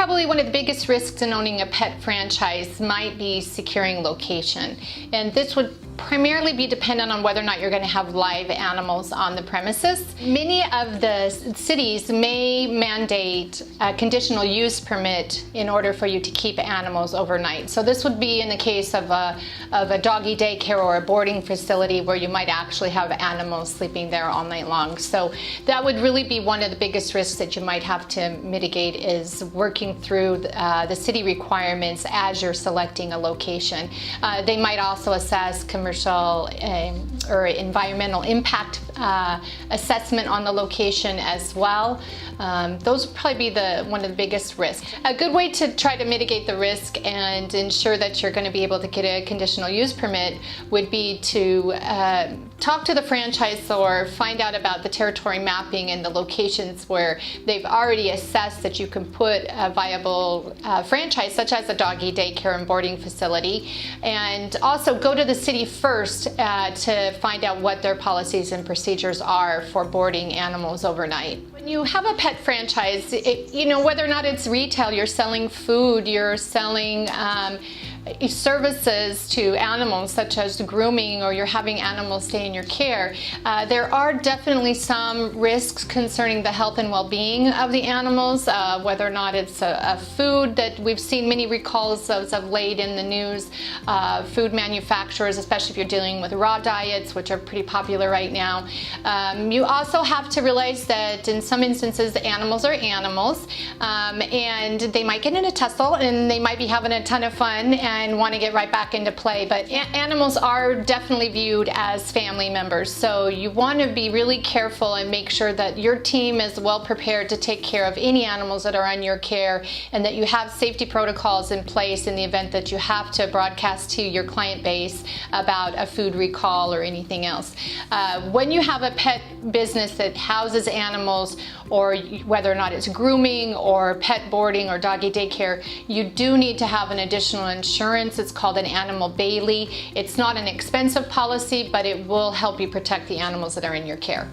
Probably one of the biggest risks in owning a pet franchise might be securing location. And this would primarily be dependent on whether or not you're going to have live animals on the premises. Many of the cities may mandate a conditional use permit in order for you to keep animals overnight. So this would be in the case of a doggy daycare or a boarding facility where you might actually have animals sleeping there all night long. So that would really be one of the biggest risks that you might have to mitigate, is working through the city requirements as you're selecting a location. They might also assess commercial or environmental impact assessment on the location as well. Those would probably be one of the biggest risks. A good way to try to mitigate the risk and ensure that you're going to be able to get a conditional use permit would be to talk to the franchisor, find out about the territory mapping and the locations where they've already assessed that you can put a viable franchise, such as a doggy daycare and boarding facility, and also go to the city first to find out what their policies and procedures are for boarding animals overnight. When you have a pet franchise, whether or not it's retail, you're selling food, you're selling services to animals such as grooming, or you're having animals stay in your care, there are definitely some risks concerning the health and well-being of the animals, whether or not it's a food that we've seen many recalls of late in the news. Food manufacturers, especially if you're dealing with raw diets, which are pretty popular right now. You also have to realize that in some instances the animals are animals, and they might get in a tussle and they might be having a ton of fun and want to get right back into play, but animals are definitely viewed as family members, so you want to be really careful and make sure that your team is well prepared to take care of any animals that are on your care, and that you have safety protocols in place in the event that you have to broadcast to your client base about a food recall or anything else. When you have a pet business that houses animals, or whether or not it's grooming or pet boarding or doggy daycare, you do need to have an additional insurance. It's called an animal Bailey. It's not an expensive policy, but it will help you protect the animals that are in your care.